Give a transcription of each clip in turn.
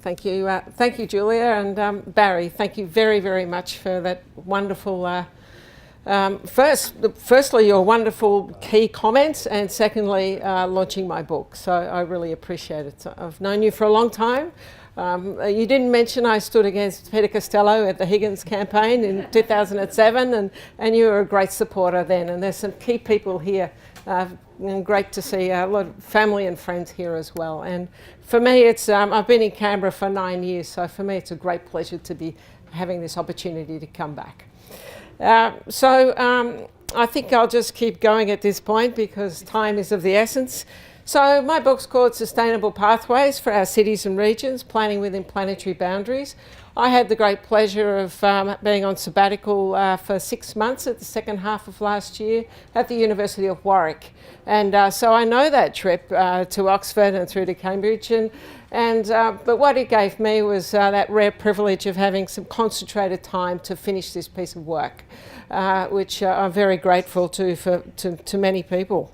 Thank you, Julia, and Barry. Thank you very, very much for that wonderful. Firstly, your wonderful key comments, and secondly, launching my book. So I really appreciate it. I've known you for a long time. You didn't mention I stood against Peter Costello at the Higgins campaign in 2007, and you were a great supporter then. And there's some key people here. And great to see a lot of family and friends here as well. And for me, it's I've been in Canberra for 9 years, so for me it's a great pleasure to be having this opportunity to come back. I think I'll just keep going at this point because time is of the essence. So my book's called Sustainable Pathways for Our Cities and Regions, Planning Within Planetary Boundaries. I had the great pleasure of being on sabbatical for 6 months at the second half of last year at the University of Warwick. And so I know that trip to Oxford and through to Cambridge. But what it gave me was that rare privilege of having some concentrated time to finish this piece of work, which I'm very grateful to many people.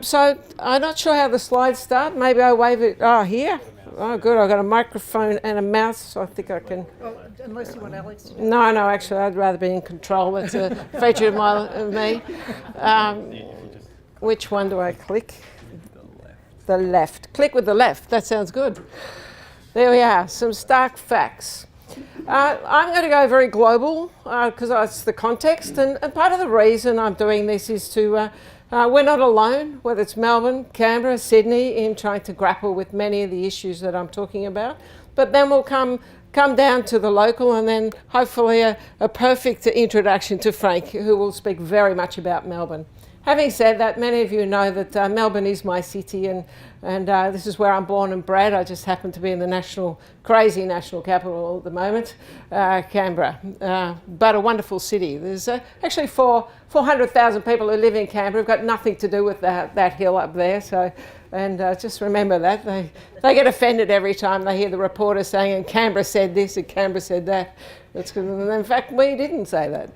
So I'm not sure how the slides start. Maybe I'll wave it. Oh, here. Oh, good. I've got a microphone and a mouse, so I think I can. Well, unless you want Alex to. No, actually, I'd rather be in control. That's a feature of me. Which one do I click? The left. Click with the left. That sounds good. There we are. Some stark facts. I'm going to go very global because that's the context. And part of the reason I'm doing this is to. We're not alone, whether it's Melbourne, Canberra, Sydney, in trying to grapple with many of the issues that I'm talking about. But then we'll come down to the local, and then hopefully a perfect introduction to Frank, who will speak very much about Melbourne. Having said that, many of you know that Melbourne is my city, and this is where I'm born and bred. I just happen to be in the crazy national capital at the moment, Canberra, but a wonderful city. There's actually 400,000 people who live in Canberra. We've got nothing to do with that hill up there. So, just remember that. They get offended every time they hear the reporter saying, and Canberra said this and Canberra said that. In fact, we didn't say that.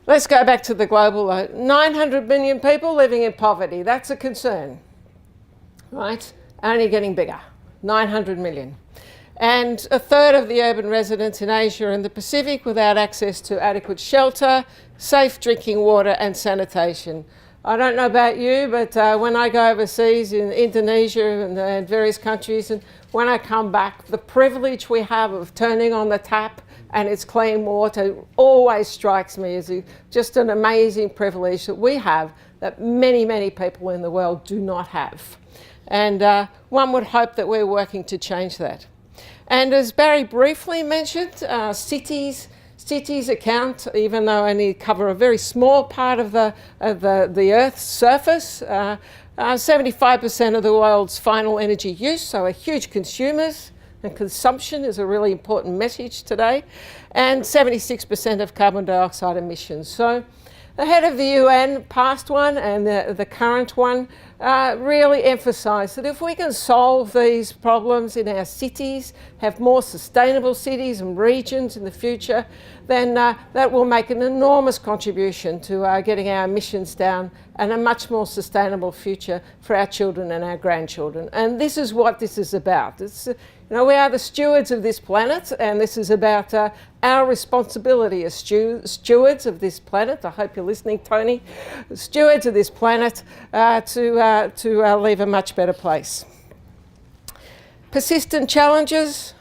Let's go back to the global. 900 million people living in poverty. That's a concern, right? Only getting bigger. 900 million. And a third of the urban residents in Asia and the Pacific without access to adequate shelter, safe drinking water and sanitation. I don't know about you, but when I go overseas in Indonesia and various countries, and when I come back, the privilege we have of turning on the tap and it's clean water always strikes me as just an amazing privilege that we have that many, many people in the world do not have. And one would hope that we're working to change that. And as Barry briefly mentioned, cities account, even though only cover a very small part of the Earth's surface, 75% of the world's final energy use, so are huge consumers. And consumption is a really important message today, and 76% of carbon dioxide emissions. So the head of the UN, past one and the current one, really emphasised that if we can solve these problems in our cities, have more sustainable cities and regions in the future, then that will make an enormous contribution to getting our emissions down and a much more sustainable future for our children and our grandchildren. And this is what this is about. It's, we are the stewards of this planet, and this is about our responsibility as stewards of this planet. I hope you're listening, Tony. Stewards of this planet to leave a much better place. Persistent challenges.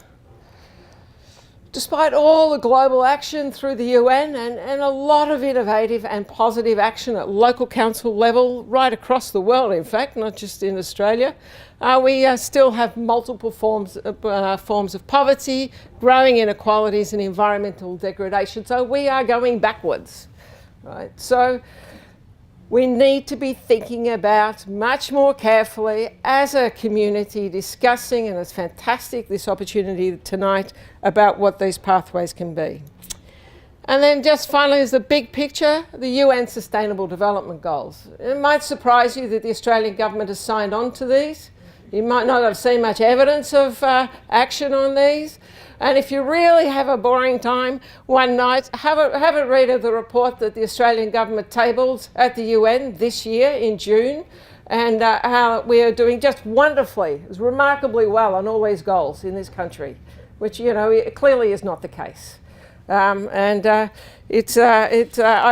Despite all the global action through the UN and a lot of innovative and positive action at local council level, right across the world, in fact, not just in Australia, we still have multiple forms of poverty, growing inequalities and environmental degradation. So we are going backwards, right? So we need to be thinking about much more carefully as a community discussing, and it's fantastic this opportunity tonight, about what these pathways can be. And then just finally is the big picture, the UN Sustainable Development Goals. It might surprise you that the Australian government has signed on to these. You might not have seen much evidence of action on these. And if you really have a boring time one night, have a read of the report that the Australian government tabled at the UN this year in June, and how we are doing just wonderfully, remarkably well on all these goals in this country, which, you know, it clearly is not the case. I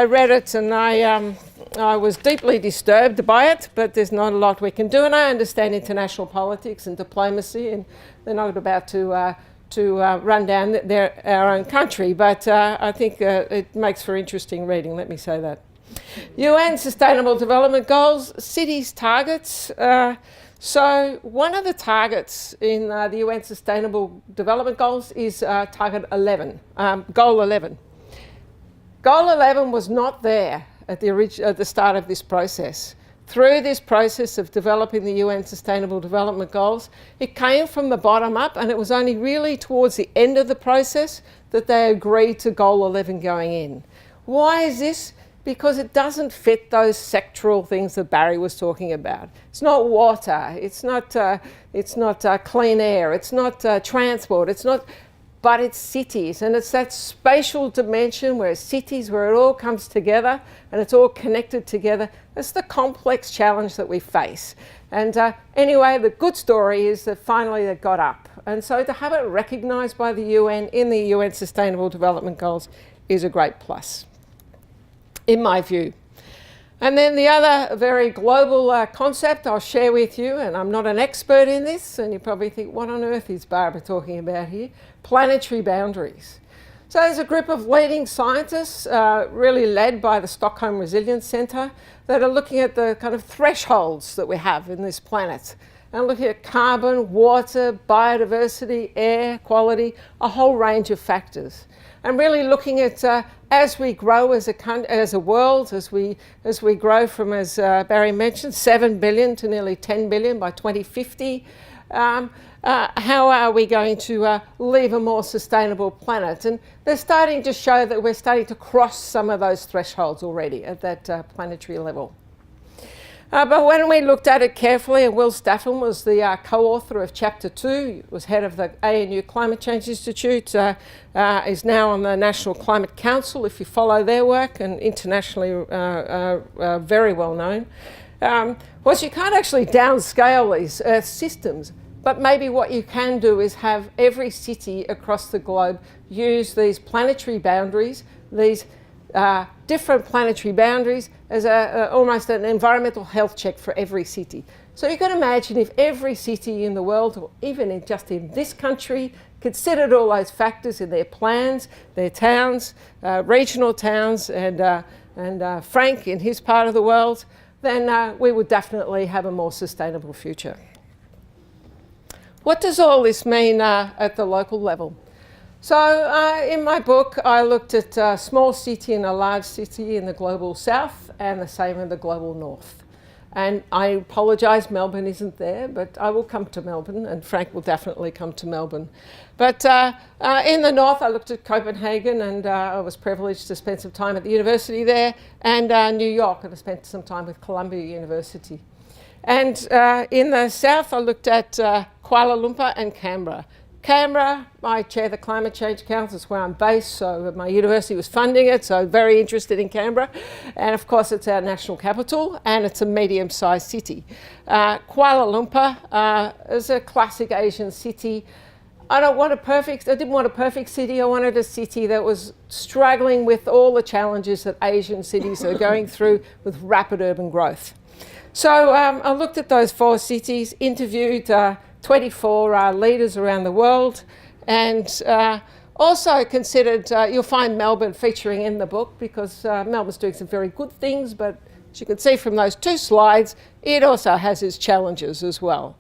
read it and I was deeply disturbed by it, but there's not a lot we can do, and I understand international politics and diplomacy, and they're not about to run down our own country, but I think it makes for interesting reading, let me say that. UN Sustainable Development Goals, cities targets. So one of the targets in the UN Sustainable Development Goals is target 11, goal 11. Goal 11 was not there at the start of this process. Through this process of developing the UN Sustainable Development Goals, it came from the bottom up, and it was only really towards the end of the process that they agreed to goal 11 going in. Why is this? Because it doesn't fit those sectoral things that Barry was talking about. It's not water, it's not clean air, it's not transport, but it's cities, and it's that spatial dimension where cities, where it all comes together and it's all connected together. That's the complex challenge that we face. And anyway, the good story is that finally they got up. And so to have it recognised by the UN in the UN Sustainable Development Goals is a great plus, in my view. And then the other very global concept I'll share with you, and I'm not an expert in this, and you probably think, what on earth is Barbara talking about here? Planetary boundaries. So there's a group of leading scientists, really led by the Stockholm Resilience Centre, that are looking at the kind of thresholds that we have in this planet, and looking at carbon, water, biodiversity, air quality, a whole range of factors. And really looking at as we grow as a world, as we grow from, as Barry mentioned, 7 billion to nearly 10 billion by 2050, how are we going to leave a more sustainable planet? And they're starting to show that we're starting to cross some of those thresholds already at that planetary level. But when we looked at it carefully, and Will Staffen was the co-author of Chapter 2, was head of the ANU Climate Change Institute, is now on the National Climate Council, if you follow their work, and internationally very well known, was you can't actually downscale these Earth systems, but maybe what you can do is have every city across the globe use these planetary boundaries, these different planetary boundaries, as almost an environmental health check for every city. So you can imagine if every city in the world, or even just in this country, considered all those factors in their plans, their towns, regional towns, and Frank in his part of the world, then we would definitely have a more sustainable future. What does all this mean at the local level? So in my book, I looked at a small city and a large city in the global south, and the same in the global north. And I apologise, Melbourne isn't there, but I will come to Melbourne, and Frank will definitely come to Melbourne. But in the north, I looked at Copenhagen, and I was privileged to spend some time at the university there, and New York, and I spent some time with Columbia University. And in the south, I looked at Kuala Lumpur and Canberra. Canberra, I chair the Climate Change Council, it's where I'm based, so my university was funding it, so very interested in Canberra. And of course it's our national capital, and it's a medium-sized city. Kuala Lumpur is a classic Asian city. I didn't want a perfect city, I wanted a city that was struggling with all the challenges that Asian cities are going through with rapid urban growth. So I looked at those 4 cities, interviewed 24 leaders around the world, and also considered, you'll find Melbourne featuring in the book, because Melbourne's doing some very good things, but as you can see from those 2 slides, it also has its challenges as well.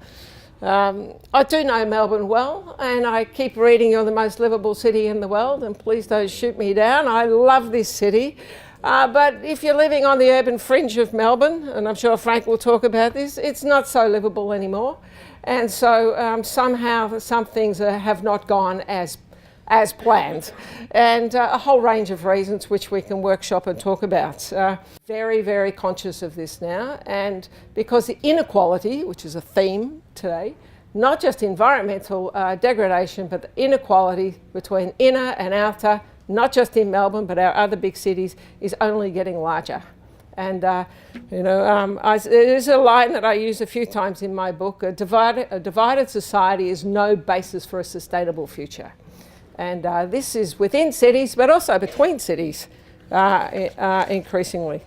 I do know Melbourne well, and I keep reading you're the most livable city in the world, and please don't shoot me down. I love this city. But if you're living on the urban fringe of Melbourne, and I'm sure Frank will talk about this, it's not so livable anymore. And so somehow some things have not gone as planned. And a whole range of reasons which we can workshop and talk about. Very, very conscious of this now. And because the inequality, which is a theme today, not just environmental degradation, but the inequality between inner and outer, not just in Melbourne, but our other big cities, is only getting larger. And it is a line that I use a few times in my book. A divided society is no basis for a sustainable future. And this is within cities, but also between cities increasingly.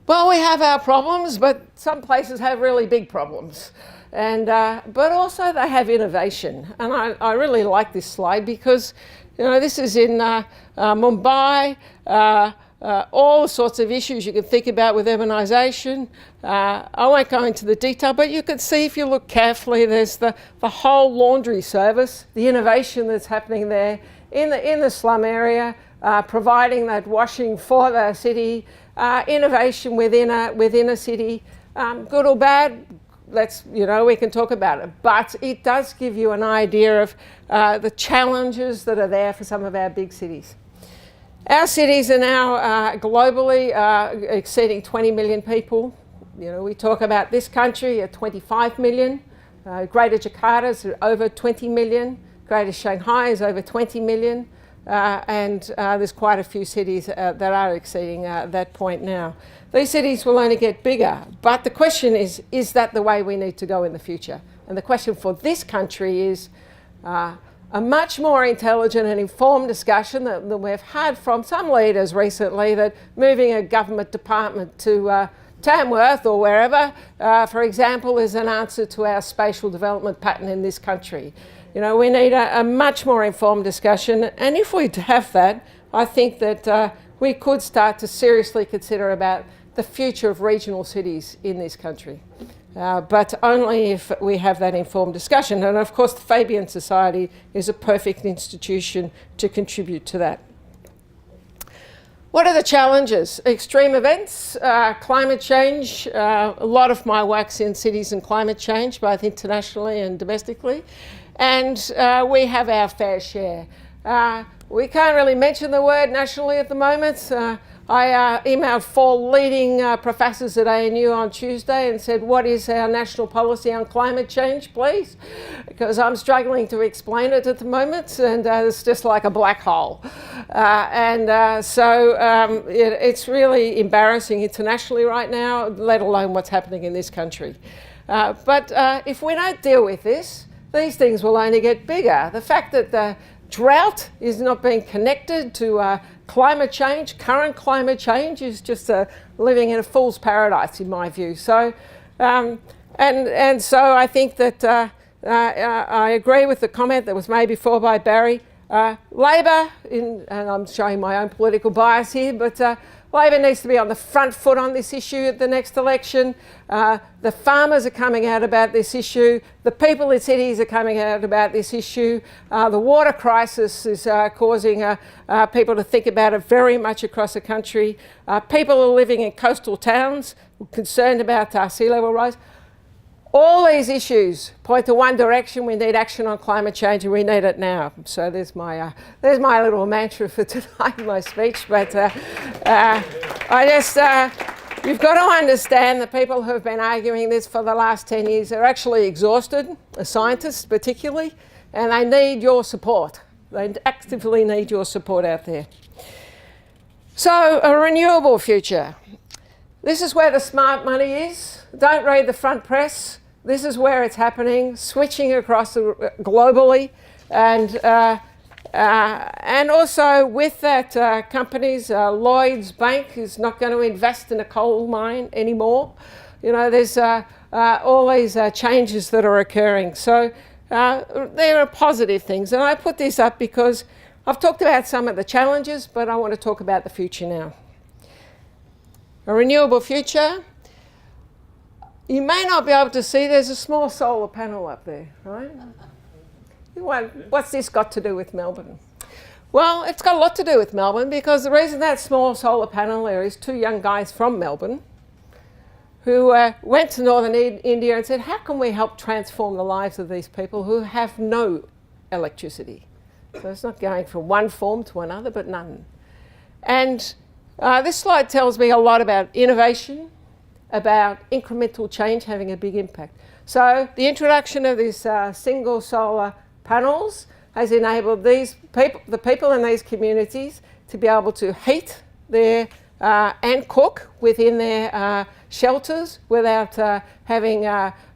Well, we have our problems, but some places have really big problems. And, but also they have innovation. And I really like this slide because, this is in Mumbai, all sorts of issues you can think about with urbanisation. I won't go into the detail, but you can see if you look carefully, there's the whole laundry service, the innovation that's happening there in the slum area, providing that washing for the city, innovation within a city, good or bad. We can talk about it, but it does give you an idea of the challenges that are there for some of our big cities. Our cities are now globally exceeding 20 million people. We talk about this country at 25 million. Greater Jakarta is over 20 million. Greater Shanghai is over 20 million. And there's quite a few cities that are exceeding that point now. These cities will only get bigger, but the question is that the way we need to go in the future? And the question for this country is a much more intelligent and informed discussion than we've had from some leaders recently, that moving a government department to Tamworth or wherever, for example, is an answer to our spatial development pattern in this country. We need a much more informed discussion, and if we have that, I think that we could start to seriously consider about the future of regional cities in this country. But only if we have that informed discussion. And of course, the Fabian Society is a perfect institution to contribute to that. What are the challenges? Extreme events, climate change. A lot of my work's in cities and climate change, both internationally and domestically. And we have our fair share. We can't really mention the word nationally at the moment. I emailed 4 leading professors at ANU on Tuesday and said, what is our national policy on climate change, please? Because I'm struggling to explain it at the moment, and it's just like a black hole. So it's really embarrassing internationally right now, let alone what's happening in this country. But if we don't deal with this, these things will only get bigger. The fact that the drought is not being connected to climate change, current climate change, is just living in a fool's paradise in my view. So, and so I think that I agree with the comment that was made before by Barry. Labor, and I'm showing my own political bias here, but Labor needs to be on the front foot on this issue at the next election. The farmers are coming out about this issue. The people in cities are coming out about this issue. The water crisis is causing people to think about it very much across the country. People are living in coastal towns concerned about sea level rise. All these issues point to one direction: we need action on climate change, and we need it now. So there's my little mantra for tonight in my speech. But you've got to understand that people who have been arguing this for the last 10 years are actually exhausted, scientists particularly, and they need your support. They actively need your support out there. So a renewable future. This is where the smart money is. Don't read the front press. This is where it's happening, switching across globally. And also with that, companies, Lloyd's Bank is not going to invest in a coal mine anymore. There's all these changes that are occurring. So there are positive things. And I put this up because I've talked about some of the challenges, but I want to talk about the future now. A renewable future. You may not be able to see, there's a small solar panel up there, right? What's this got to do with Melbourne? Well, it's got a lot to do with Melbourne, because the reason that small solar panel there is 2 young guys from Melbourne who went to northern India and said, how can we help transform the lives of these people who have no electricity? So it's not going from one form to another, but none. And this slide tells me a lot about innovation, about incremental change having a big impact. So the introduction of these single solar panels has enabled the people in these communities to be able to heat their and cook within their shelters without having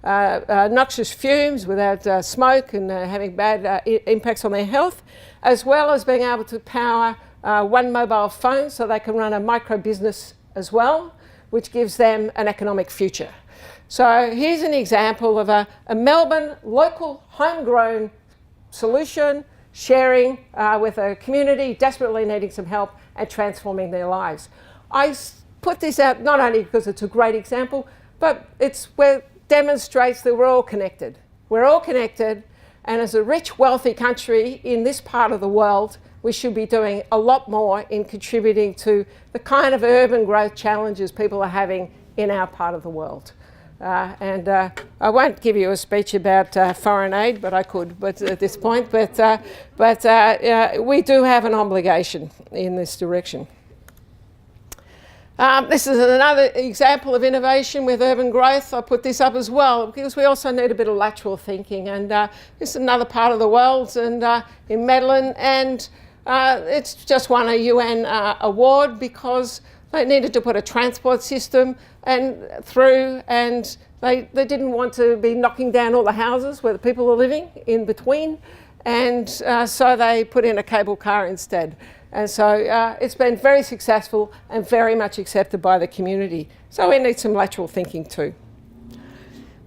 noxious fumes, without smoke and having bad impacts on their health, as well as being able to power one mobile phone so they can run a micro business as well, which gives them an economic future. So here's an example of a Melbourne local homegrown solution, sharing with a community desperately needing some help and transforming their lives. I put this out not only because it's a great example, but it's where it demonstrates that we're all connected. We're all connected, and as a rich, wealthy country in this part of the world, we should be doing a lot more in contributing to the kind of urban growth challenges people are having in our part of the world. I won't give you a speech about foreign aid, but I could. But at this point, we do have an obligation in this direction. This is another example of innovation with urban growth. I put this up as well because we also need a bit of lateral thinking, and this is another part of the world, and in Medellin, and it's just won a UN award because they needed to put a transport system through, and they didn't want to be knocking down all the houses where the people are living in between, and so they put in a cable car instead. And so it's been very successful and very much accepted by the community. So we need some lateral thinking too.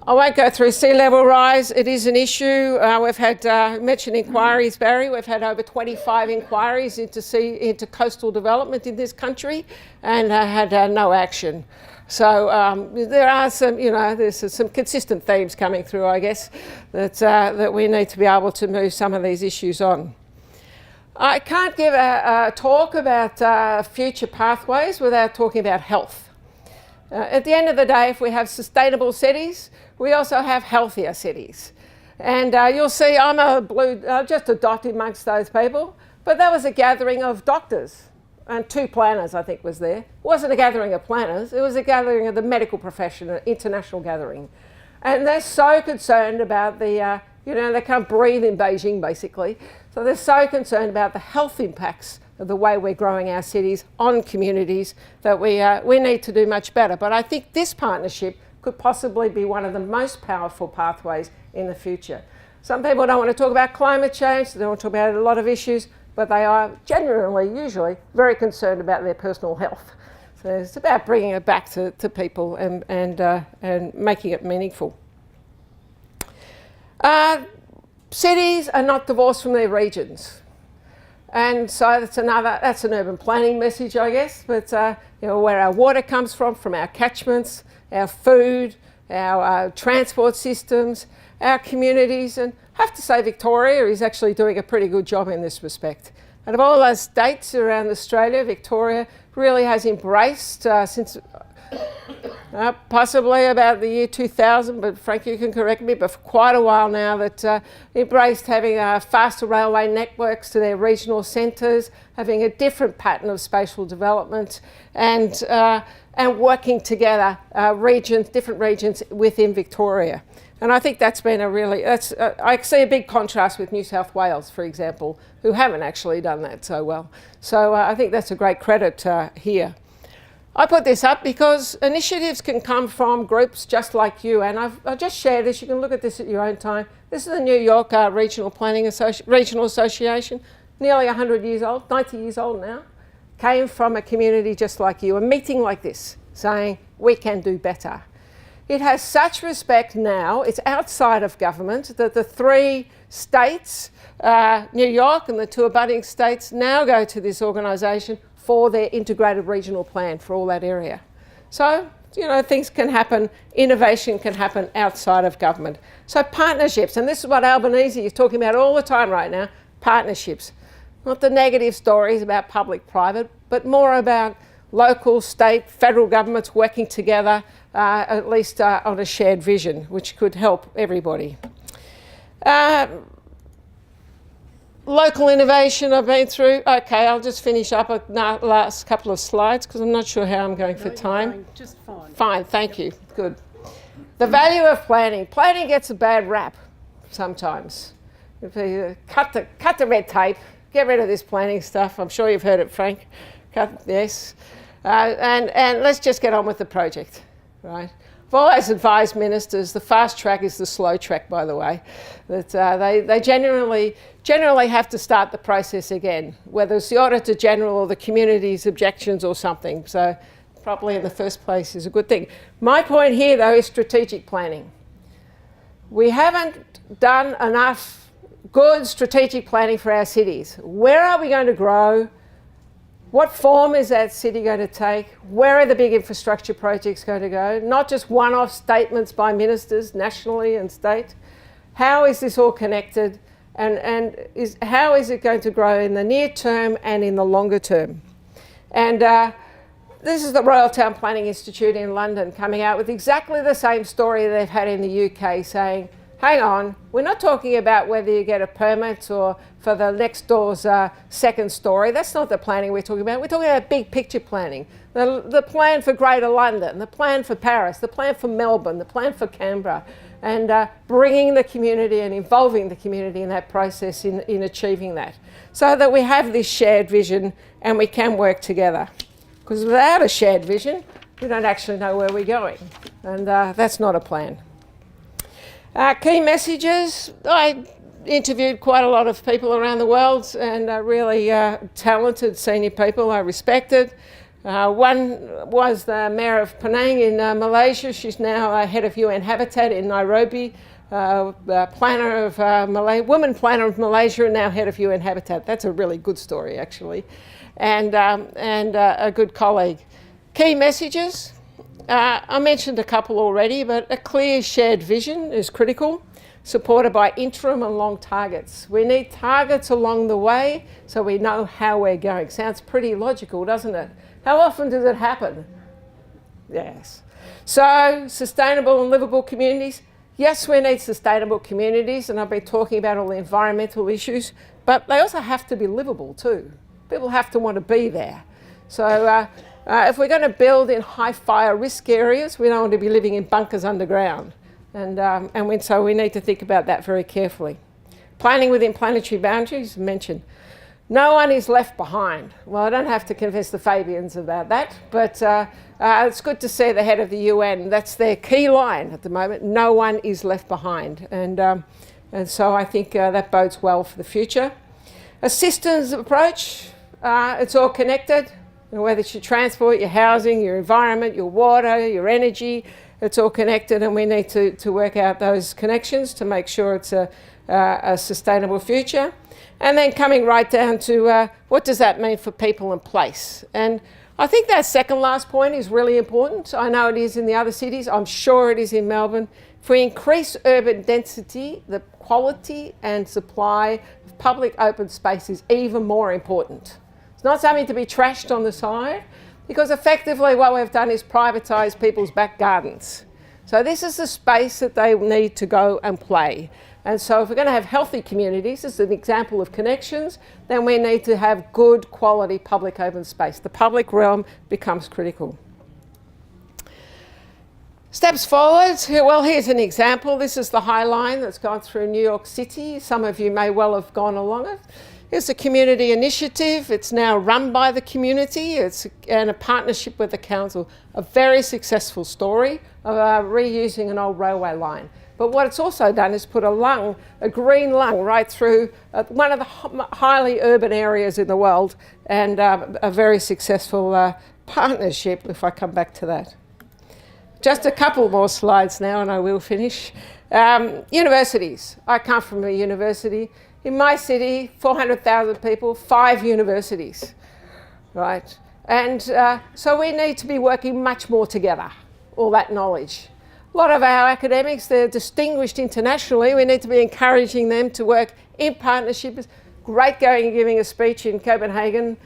I won't go through sea level rise. It is an issue. We've had, mentioned inquiries, Barry. We've had over 25 inquiries into coastal development in this country and had no action. So there are some, there's some consistent themes coming through, I guess, that we need to be able to move some of these issues on. I can't give a talk about future pathways without talking about health. At the end of the day, if we have sustainable cities, we also have healthier cities. And you'll see I'm just a dot amongst those people, but that was a gathering of doctors and 2 planners, I think, was there. It wasn't a gathering of planners, it was a gathering of the medical profession, an international gathering. And they're so concerned about the, they can't breathe in Beijing, basically. So they're so concerned about the health impacts of the way we're growing our cities on communities that we need to do much better. But I think this partnership could possibly be one of the most powerful pathways in the future. Some people don't want to talk about climate change, they don't want to talk about a lot of issues, but they are genuinely, usually, very concerned about their personal health. So it's about bringing it back to people and making it meaningful. Cities are not divorced from their regions. And so that's an urban planning message, I guess, but where our water comes from our catchments, our food, our transport systems, our communities, and I have to say Victoria is actually doing a pretty good job in this respect. And of all those states around Australia, Victoria really has embraced since possibly about the year 2000, but Frank, you can correct me, but for quite a while now that embraced having faster railway networks to their regional centres, having a different pattern of spatial development, and working together different regions within Victoria. And I think that's been I see a big contrast with New South Wales, for example, who haven't actually done that so well. So I think that's a great credit here. I put this up because initiatives can come from groups just like you, and I've just shared this. You can look at this at your own time. This is the New York Regional Association, nearly 100 years old, 90 years old now. Came from a community just like you, a meeting like this, saying we can do better. It has such respect now, it's outside of government, that the 3 states, New York and the 2 abutting states, now go to this organisation for their integrated regional plan for all that area. So, things can happen, innovation can happen outside of government. So partnerships, and this is what Albanese is talking about all the time right now, partnerships. Not the negative stories about public-private, but more about local, state, federal governments working together, at least on a shared vision, which could help everybody. Local innovation I've been through. Okay, I'll just finish up the last couple of slides because I'm not sure how I'm going for time. You're going just fine. Fine, thank you. Good. The value of planning. Planning gets a bad rap sometimes. If you cut the red tape, get rid of this planning stuff. I'm sure you've heard it, Frank. Yes. And let's just get on with the project, right? I've always advised ministers, the fast track is the slow track, by the way, that they generally have to start the process again, whether it's the Auditor General or the community's objections or something. So probably in the first place is a good thing. My point here, though, is strategic planning. We haven't done enough good strategic planning for our cities. Where are we going to grow? What form is that city going to take? Where are the big infrastructure projects going to go? Not just one-off statements by ministers nationally and state. How is this all connected? And how is it going to grow in the near term and in the longer term? And this is the Royal Town Planning Institute in London coming out with exactly the same story they've had in the UK, saying, hang on, we're not talking about whether you get a permit or for the next door's second story. That's not the planning we're talking about. We're talking about big picture planning. The plan for Greater London, the plan for Paris, the plan for Melbourne, the plan for Canberra, and bringing the community and involving the community in that process in achieving that, so that we have this shared vision and we can work together. Because without a shared vision, we don't actually know where we're going. And that's not a plan. Key messages. I interviewed quite a lot of people around the world and really talented senior people I respected. One was the Mayor of Penang in Malaysia. She's now head of UN Habitat in Nairobi. Planner of woman planner of Malaysia and now head of UN Habitat. That's a really good story, actually. And a good colleague. Key messages. I mentioned a couple already, but a clear shared vision is critical, supported by interim and long targets. We need targets along the way so we know how we're going. Sounds pretty logical, doesn't it? How often does it happen? Yes. So, sustainable and livable communities. Yes, we need sustainable communities, and I've been talking about all the environmental issues, but they also have to be livable too. People have to want to be there. So if we're going to build in high fire risk areas, we don't want to be living in bunkers underground. So we need to think about that very carefully. Planning within planetary boundaries, mentioned. No one is left behind. Well, I don't have to convince the Fabians about that, but it's good to see the head of the UN. That's their key line at the moment. No one is left behind. And so I think that bodes well for the future. A systems approach. It's all connected, whether it's your transport, your housing, your environment, your water, your energy, it's all connected, and we need to work out those connections to make sure it's a sustainable future. And then coming right down to what does that mean for people and place? And I think that second last point is really important. I know it is in the other cities. I'm sure it is in Melbourne. If we increase urban density, the quality and supply of public open space is even more important. It's not something to be trashed on the side, because effectively what we've done is privatise people's back gardens. So this is the space that they need to go and play. And so if we're going to have healthy communities, this is an example of connections, then we need to have good quality public open space. The public realm becomes critical. Steps forward. Well, here's an example. This is the High Line that's gone through New York City. Some of you may well have gone along it. It's a community initiative. It's now run by the community. It's in a partnership with the council. A very successful story of reusing an old railway line. But what it's also done is put a green lung right through one of the highly urban areas in the world, and a very successful partnership, if I come back to that. Just a couple more slides now and I will finish. Universities. I come from a university. In my city, 400,000 people, 5 universities, right? And so we need to be working much more together, all that knowledge. A lot of our academics, they're distinguished internationally. We need to be encouraging them to work in partnership. It's great going and giving a speech in Copenhagen.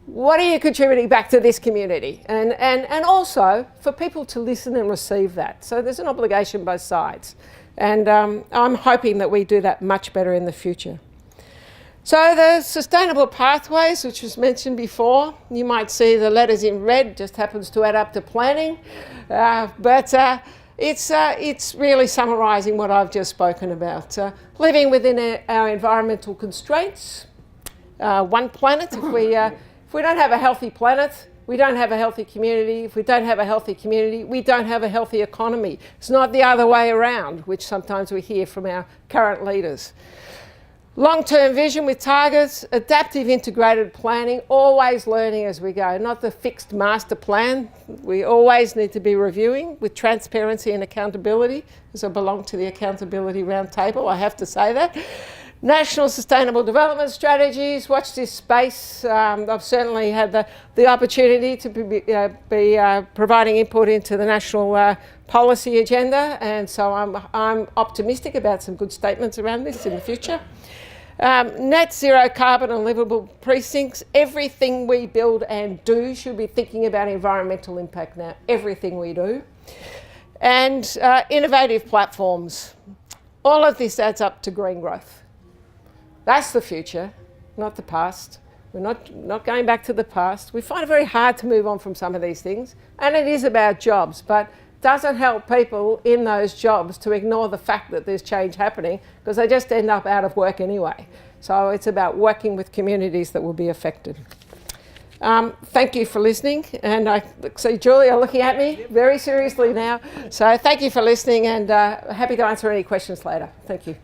What are you contributing back to this community? And also for people to listen and receive that. So there's an obligation both sides. And I'm hoping that we do that much better in the future. So the sustainable pathways, which was mentioned before, you might see the letters in red, just happens to add up to planning. But it's really summarising what I've just spoken about. Living within our environmental constraints, one planet. If we don't have a healthy planet, we don't have a healthy community. If we don't have a healthy community, we don't have a healthy economy. It's not the other way around, which sometimes we hear from our current leaders. Long-term vision with targets, adaptive integrated planning, always learning as we go, not the fixed master plan. We always need to be reviewing with transparency and accountability, as I belong to the Accountability Roundtable, I have to say that. National Sustainable Development Strategies, watch this space. I've certainly had the opportunity to be providing input into the national policy agenda, and so I'm optimistic about some good statements around this in the future. Net zero carbon and livable precincts. Everything we build and do should be thinking about environmental impact now. Everything we do. And innovative platforms. All of this adds up to green growth. That's the future, not the past. We're not going back to the past. We find it very hard to move on from some of these things. And it is about jobs, but doesn't help people in those jobs to ignore the fact that there's change happening, because they just end up out of work anyway. So it's about working with communities that will be affected. Thank you for listening. And I see Julia looking at me very seriously now. So thank you for listening, and happy to answer any questions later. Thank you.